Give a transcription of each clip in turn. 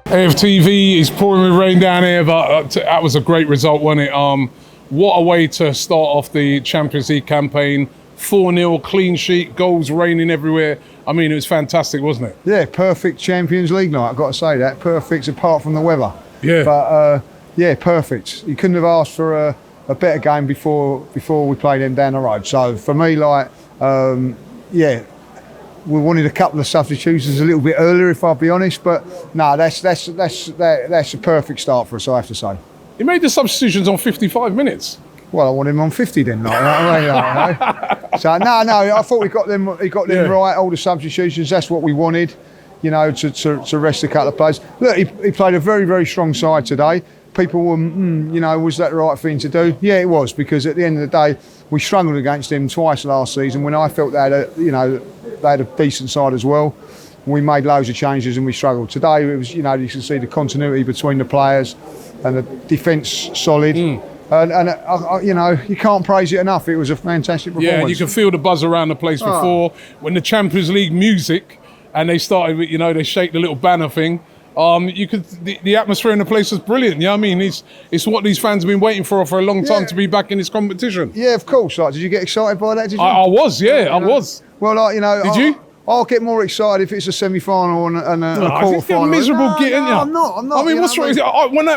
AFTV is pouring with rain down here, but that was a great result, wasn't it? What a way to start off the Champions League campaign. 4-0, clean sheet, goals raining everywhere. I mean, it was fantastic, wasn't it? Yeah, perfect Champions League night, I've got to say that. Perfect apart from the weather. Yeah. But, yeah, perfect. You couldn't have asked for a better game before we played them down the road. So, for me, yeah, we wanted a couple of substitutions a little bit earlier, if I'll be honest. But, no, that's a perfect start for us, I have to say. You made the substitutions on 55 minutes. Well, I wanted him on 50 then, So no, I thought we got them right. All the substitutions, that's what we wanted, you know, to rest a couple of players. Look, he played a very, very strong side today. People were, you know, was that the right thing to do? Yeah, it was, because at the end of the day, we struggled against them twice last season when I felt they had a decent side as well. We made loads of changes and we struggled. Today, it was, you know, you can see the continuity between the players and the defence solid. And you know, you can't praise it enough. It was a fantastic performance. Yeah, you can feel the buzz around the place before when the Champions League music and they started, you know, they shake the little banner thing. You could the atmosphere in the place was brilliant. You know what I mean? It's what these fans have been waiting for a long time to be back in this competition. Yeah, of course. Like, did you get excited by that? Did you? I was. Yeah, I was. Well, like, you know, did you? I'll get more excited if it's a semi-final and a quarter-final. I think you're miserable getting you. I'm not. I mean, what's wrong?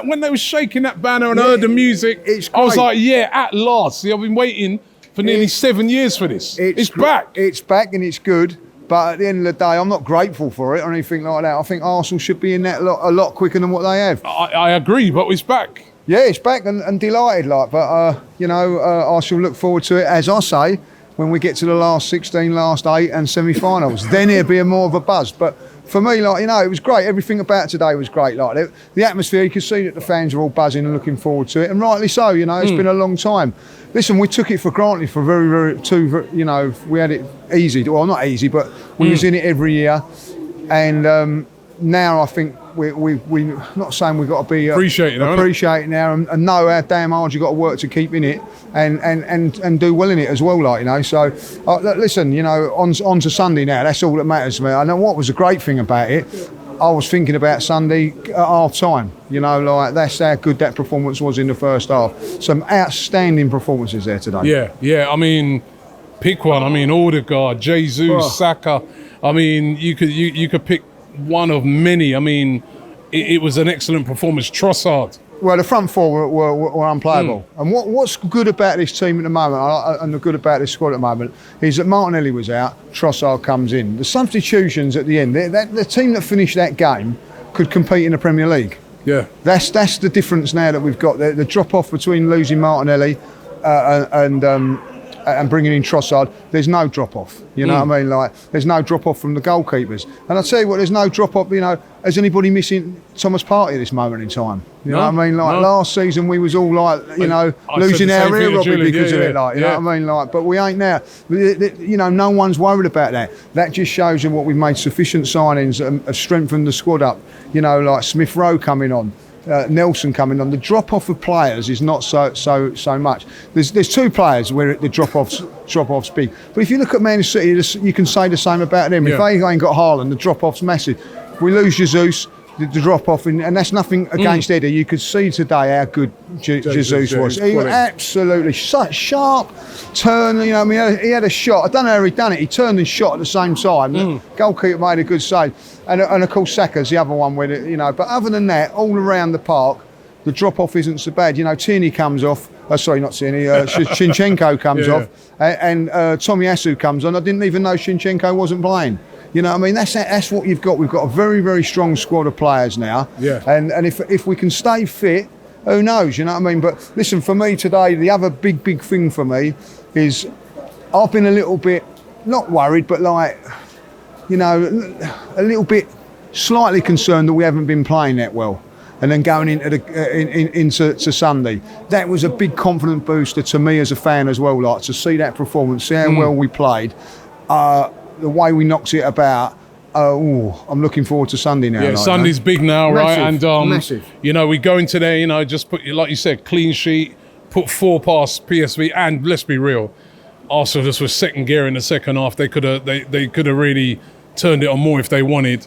When they were shaking that banner and heard the music, I was like, yeah, at last. See, I've been waiting for nearly 7 years for this. It's back. It's back and it's good. But at the end of the day, I'm not grateful for it or anything like that. I think Arsenal should be in that a lot quicker than what they have. I agree, but it's back. Yeah, it's back and delighted. But you know, I shall look forward to it, as I say, when we get to the last 16, last 8 and semi-finals. Then it'll be more of a buzz. But for me, like, you know, it was great. Everything about today was great. Like the atmosphere, you could see that the fans were all buzzing and looking forward to it, and rightly so. You know, it's been a long time. Listen, we took it for granted for you know, we had it easy. Well, not easy, but we was in it every year, and now I think we not saying we've got to be appreciate it now and know how damn hard you've got to work to keep in it and do well in it as well, like, you know. So listen, you know, on to Sunday now. That's all that matters to me. I know what was a great thing about it. I was thinking about Sunday at half time, you know, like, that's how good that performance was in the first half. Some outstanding performances there today. Yeah. I mean, pick one. I mean, Odegaard, Jesus, Saka. I mean, you could pick one of many. I mean, it was an excellent performance. Trossard. Well, the front four were unplayable. And what's good about this team at the moment, and the good about this squad at the moment, is that Martinelli was out, Trossard comes in. The substitutions at the end, the team that finished that game could compete in the Premier League. Yeah. That's the difference now that we've got. The drop-off between losing Martinelli and bringing in Trossard, there's no drop-off. You know what I mean? Like, there's no drop-off from the goalkeepers. And I'll tell you what, there's no drop-off, you know, is anybody missing Thomas Partey at this moment in time? You know what I mean? Like, last season we was all like, you know, losing our ear, Robbie, because of it, like, you know what I mean? Like, but we ain't now. You know, no one's worried about that. That just shows you what we've made sufficient signings and have strengthened the squad up. You know, like Smith Rowe coming on. Nelson coming on. The drop-off of players is not so much. There's two players where the drop-off's big. But if you look at Man City, you can say the same about them. If they ain't got Haaland, the drop-off's massive. If we lose Jesus, the drop-off, and that's nothing against Eddie. You could see today how good Jesus was. He was absolutely such sharp turn. You know, I mean, he had a shot. I don't know how he done it. He turned and shot at the same time. The goalkeeper made a good save. And of course, Saka's the other one with it, you know. But other than that, all around the park, the drop-off isn't so bad. You know, Tierney comes off. Sorry, not Tierney. Shinchenko comes off. And Tomiyasu comes on. I didn't even know Shinchenko wasn't playing. You know what I mean? That's what you've got. We've got a very, very strong squad of players now. Yeah. And if we can stay fit, who knows? You know what I mean? But listen, for me today, the other big thing for me is I've been a little bit, not worried, but like, you know, a little bit slightly concerned that we haven't been playing that well. And then going into Sunday, that was a big confidence booster to me as a fan as well. Like, to see that performance, see how well we played, the way we knocked it about. I'm looking forward to Sunday now. Yeah, Sunday's big now, massive, right? And massive. You know, we go into there, you know, just put, like you said, clean sheet, put 4 past PSV, and let's be real, Arsenal just was second gear in the second half. They could have really turned it on more if they wanted.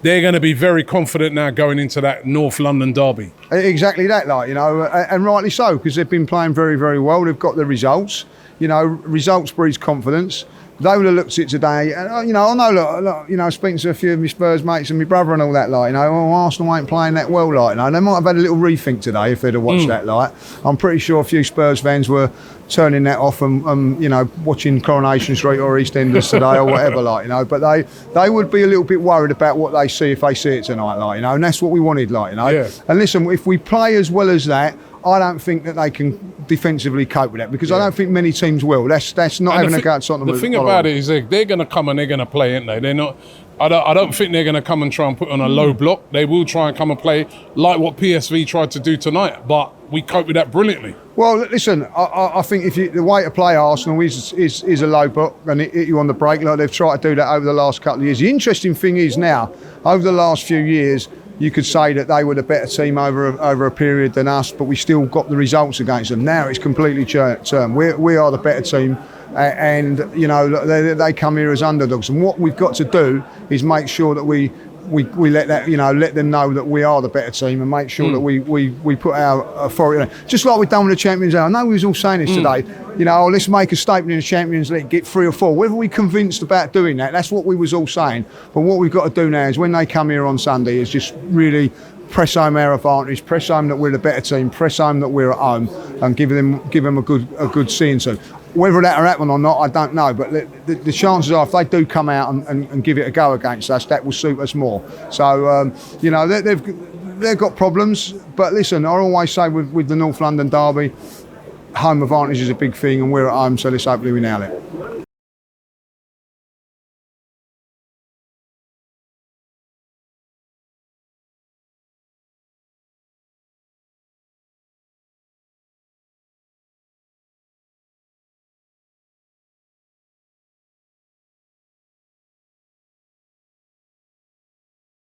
they're going to be very confident now going into that North London derby. Exactly that, like, you know, and rightly so, because they've been playing very, very well. They've got the results. You know, results breeds confidence. They would have looked at it today, and you know, I know, look, you know, speaking to a few of my Spurs mates and my brother and all that, like, you know, oh, Arsenal ain't playing that well, like, you know, they might have had a little rethink today if they'd have watched that, like. I'm pretty sure a few Spurs fans were turning that off and you know, watching Coronation Street or EastEnders today or whatever, like, you know, but they would be a little bit worried about what they see if they see it tonight, like, you know, and that's what we wanted, like, you know. Yeah. And listen, if we play as well as that, I don't think that they can defensively cope with that, because I don't think many teams will. That's not having a go at Tottenham. The thing about it is they're going to come and they're going to play, aren't they? They're not. I don't think they're going to come and try and put on a low block. They will try and come and play like what PSV tried to do tonight, but we cope with that brilliantly. Well, listen, I think the way to play Arsenal is a low block and hit you on the break, like they've tried to do that over the last couple of years. The interesting thing is now, over the last few years, you could say that they were the better team over a period than us, but we still got the results against them. Now it's completely turned. We are the better team, and you know, they come here as underdogs. And what we've got to do is make sure that we let that, you know, let them know that we are the better team, and make sure that we put our authority, just like we've done with the Champions League. I know we was all saying this today, you know, oh, let's make a statement in the Champions League, get 3 or 4. Whether we're convinced about doing that, that's what we was all saying. But what we've got to do now is, when they come here on Sunday, is just really press home our advantage, press home that we're the better team, press home that we're at home, and give them a good seeing to. Whether that'll happen or not, I don't know. But the chances are, if they do come out and give it a go against us, that will suit us more. So, you know, they've got problems. But listen, I always say with the North London derby, home advantage is a big thing, and we're at home, so let's hopefully we nail it.